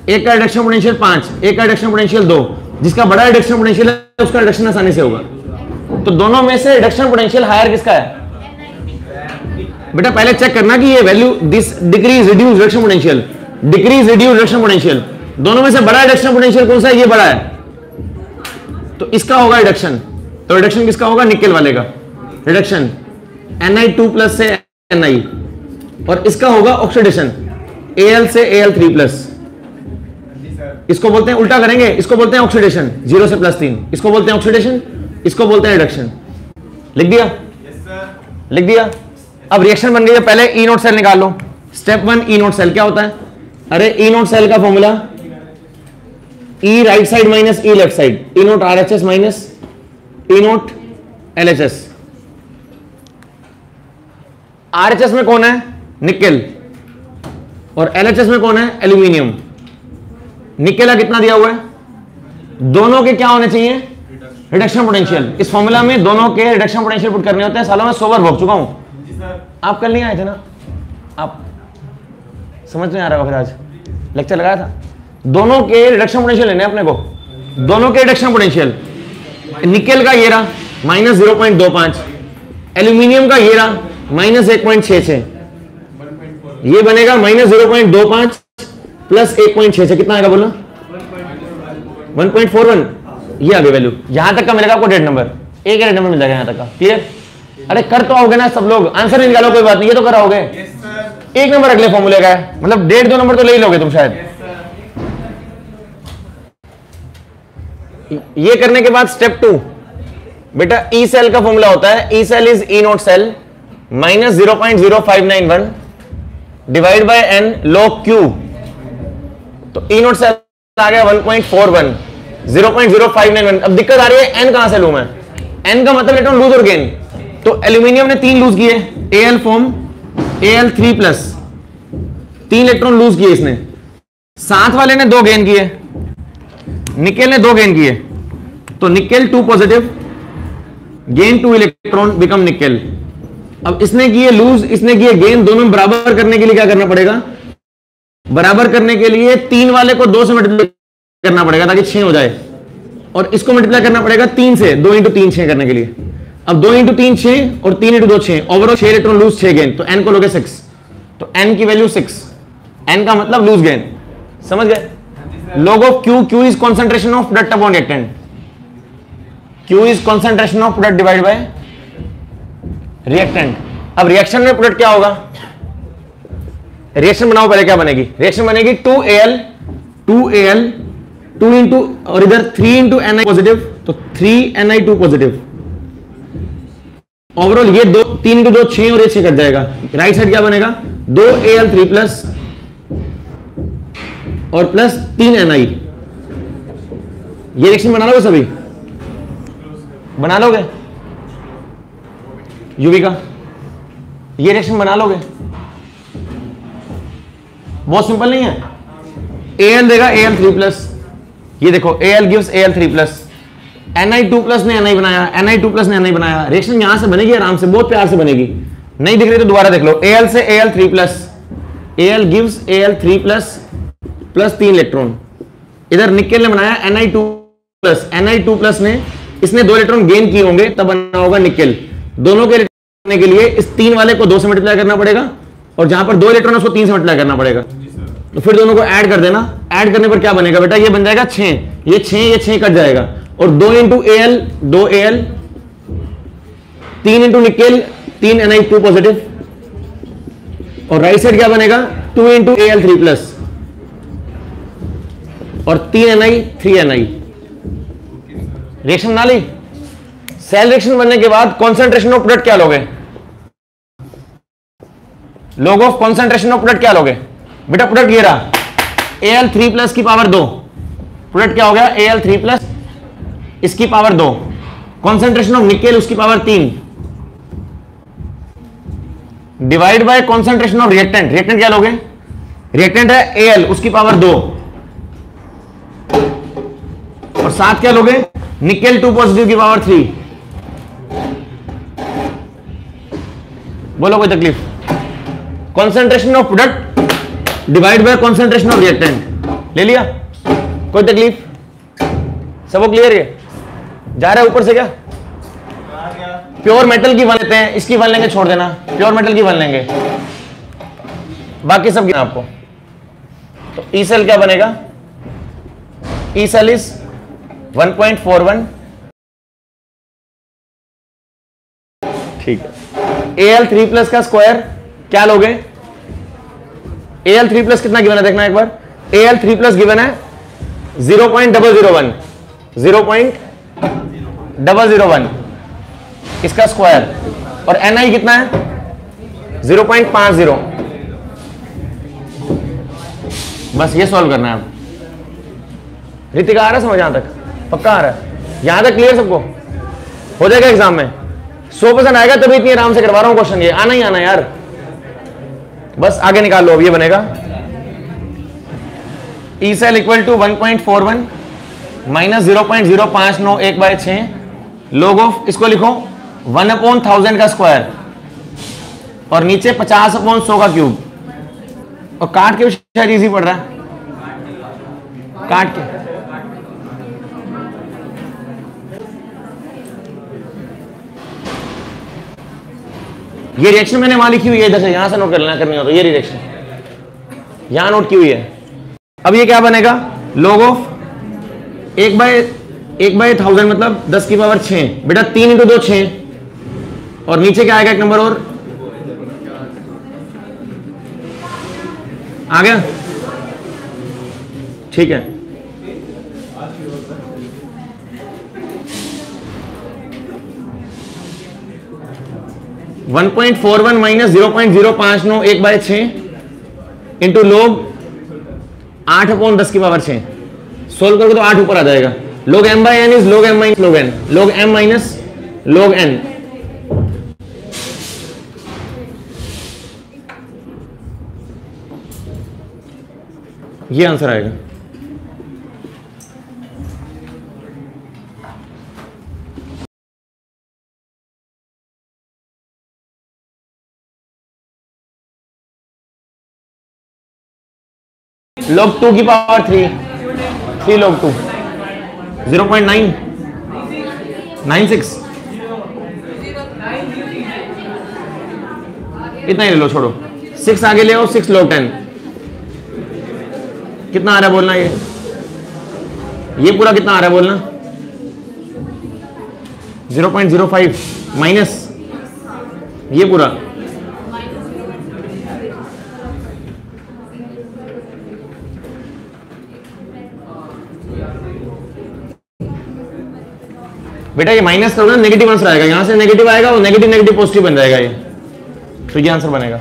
एक का रिडक्शन पोटेंशियल 5, एक का रिडक्शन पोटेंशियल 2, जिसका बड़ा रिडक्शन पोटेंशियल है उसका रिडक्शन आसानी से होगा। तो दोनों में से रिडक्शन पोटेंशियल हायर किसका है? बेटा पहले चेक करना कि ये value this decrease reduce reduction potential, decrease reduce reduction potential, दोनों में से बड़ा रिडक्शन पोटेंशियल कौन सा है? ये बड़ा है, तो इसका होगा रिडक्शन। तो रिडक्शन किसका होगा? निकेल वाले का रिडक्शन Ni2+ से Ni, और इसका होगा ऑक्सीडेशन Al से Al3+। इसको बोलते हैं, उल्टा करेंगे, इसको बोलते हैं ऑक्सीडेशन 0 से +3, इसको बोलते हैं ऑक्सीडेशन, इसको बोलते हैं रिडक्शन। लिख दिया? लिख दिया। अब रिएक्शन बन गई है, पहले E0 सेल निकाल लो। स्टेप 1 E0 सेल क्या होता है? अरे E0 सेल का formula E right side minus E left side, E0 RHS minus E0 LHS। RHS में कौन है? निकेल, और LHS में कौन है? एल्यूमिनियम। निकेल का कितना दिया हुआ है? दोनों के क्या होने चाहिए? Reduction potential. इस फॉर्मूला में दोनों के रिडक्शन पोटेंशियल पुट करने होते हैं। सालों में 100 बार भोग चुका हूं, आप कल नहीं आए थे ना, आप समझ नहीं आ रहा होगा, आज लेक्चर लगाया था। दोनों के रिडक्शन पोटेंशियल लेने अपने को, दोनों के रिडक्शन पोटेंशियल। निकेल का ये रहा -0.25, एल्यूमिनियम का ये रहा -1.66, ये बनेगा -0.25 प्लस 1.66, कितना आएगा बोलो? 1.41। ये आ गई वैल्यू। यहां तक का मिलेगा आपको डेट नंबर, एक डेट नंबर मिल जाएगा यहां तक का। क्लियर? अरे कर तो आओगे ना सब लोग, आंसर नहीं निकालो कोई बात नहीं, ये तो कराओगे। एक नंबर अगले फॉर्मूले का है, मतलब 1.5-2 नंबर तो ले ही लोगे तुम शायद। ये करने के बाद स्टेप 2, बेटा ई सेल का फॉर्मूला होता है, E cell is E0 cell -0.0591 divide by n log Q। तो E0 सेल आ गया 1.41, 0.0591। अब दिक्कत आ रही है n कहां से लूं मैं? n का मतलब इलेक्ट्रॉन लूज और गेन। तो एल्यूमिनियम ने 3 लूज किए, Al form Al3+, 3 electron lose किए इसने। साथ वाले ने 2 गेन किए, निकेल ने 2 गेन किए, तो nickel 2 positive, gain 2 electron, become nickel. अब इसने किए लूज, इसने किए गेन, दोनों बराबर करने के लिए क्या करना पड़ेगा? बराबर करने के लिए 3 वाले को 2 से मल्टीप्लाई करना पड़ेगा ताकि 6 हो जाए, और इसको मल्टीप्लाई करना पड़ेगा 3 से, 2 × 3 6 करने के लिए। अब 2 × 3 6 और 3 × 2 6, ओवरऑल 6 इलेक्ट्रॉन लूज 6 गेन, तो n को लोगे 6, तो n की वैल्यू 6, n का मतलब लूज गेन। समझ गए? log of Q, Q is concentration of product upon reactant, Q is concentration of product divided by reactant। अब रिएक्शन में प्रोडक्ट क्या होगा? रिएक्शन बनाओ पहले, क्या बनेगी? रिएक्शन बनेगी 2Al 2 इंटू, और इधर 3 × Ni पॉजिटिव, तो 3Ni2 पॉजिटिव। ओवरऑल ये 3 × 2 6, और ये 6 कट जाएगा। राइट साइड क्या बनेगा? 2Al3+ और प्लस 3Ni। ये रिएक्शन बना लोगे सभी? बना लोगे? यूवी का ये रिएक्शन बना लोगे? बहुत सिंपल नहीं है। Al देगा Al3+, ये देखो Al gives Al3+, Ni2+ ने Ni बनाया, Ni2+ ने Ni बनाया। रिएक्शन यहां से बनेगी आराम से, बहुत प्यार से बनेगी। नहीं दिख रही तो दोबारा देख लो। Al से Al3+, Al gives Al3+ plus 3 electron. इधर निकेल ने बनाया Ni2+, Ni2+ ने, इसने 2 इलेक्ट्रॉन गेन किए होंगे, तब बना होगा निकेल। दोनों के करने के लिए इस 3 वाले को 2 से मल्टीप्लाई करना पड़ेगा, और जहां पर 2 इलेक्ट्रॉन उसको 3 से मल्टीप्लाई करना पड़ेगा। तो फिर दोनों को ऐड कर देना। ऐड करने पर क्या बनेगा बेटा? ये बन जाएगा 6, ये 6 कट जाएगा, और 2 × Al 2Al, 3 × nickel 3 Ni2 positive, और राइट साइड क्या बनेगा? 2 × Al3+, और 3 Ni 3 Ni। रिएक्शन बना ली। सेल रिएक्शन बनने के बाद कॉन्सेंट्रेशन ऑफ प्रोडक्ट क्या लोगे? Log of concentration of product क्या लोगे? बेटा प्रोडक्ट ये रहा, Al3+ की पावर 2, प्रोडक्ट क्या हो गया? Al3+ इसकी पावर 2, कॉन्सेंट्रेशन ऑफ निकेल उसकी power 3 divide by concentration of reactant, reactant क्या लोगे, रिएक्टेंट है Al उसकी पावर 2 और साथ क्या लोगे, निकेल 2 पॉजिटिव की पावर 3। बोलो कोई तकलीफ, concentration of product divide by concentration of reactant ले लिया, कोई तकलीफ, सबको क्लियर है, जा रहा है ऊपर से क्या, प्योर मेटल की वन लेते हैं, इसकी वन लेंगे, छोड़ देना, प्योर मेटल की वन लेंगे, बाकी सब गिना आपको। तो ई सेल क्या बनेगा, ई सेल इज 1.41, ठीक है। Al3 प्लस का स्क्वायर क्या लोगे, Al3 प्लस कितना गिवन है देखना एक बार, Al3 प्लस गिवन है 0.001, 0.001 इसका स्क्वायर और Ni कितना है 0.50। बस ये सॉल्व करना है आप। रितिका आ रहा है समझ, यहां तक पक्का आ रहा है, यहां तक क्लियर सबको, हो जाएगा एग्जाम में 100% आएगा, तभी इतनी आराम से करवा रहा हूं क्वेश्चन, ये आना ही आना यार, बस आगे निकाल लो। अब ये बनेगा E cell equal to 1.41 minus 0.0591/6 log of, इसको लिखो 1/1000 का स्क्वायर और नीचे 50/100 का क्यूब, और काट के शायद इजी पड़ रहा है, काट के ये रिएक्शन मैंने वहां लिखी हुई है, इधर से यहां से नोट कर लेना करनी हो तो, ये रिएक्शन यहां नोट की हुई है। अब ये क्या बनेगा, log ऑफ 1/1000 मतलब 10 की पावर 6 बेटा, 3 × 2 6 और नीचे क्या आएगा एक नंबर और आ गया, ठीक है। वन 1.41 माइनस 0.0591/6 इंटू लोग 8/10 की पावर 6, सोल्व करोगे तो 8 ऊपर आ जाएगा। log m/n is log m minus log n, log m minus log n, ये आंसर आएगा। log 2 की पावर 3 log 2 0.996 इतना ही ले लो, छोड़ो 6 आगे ले आओ, 6 log 10 कितना आ रहा है बोलना, ये पूरा कितना आ रहा है बोलना, 0.05 माइनस ये पूरा, बेटा ये माइनस करोगे ना नेगेटिव आंसर आएगा, यहां से नेगेटिव आएगा और नेगेटिव नेगेटिव पॉजिटिव बन जाएगा ये, तो ये आंसर बनेगा।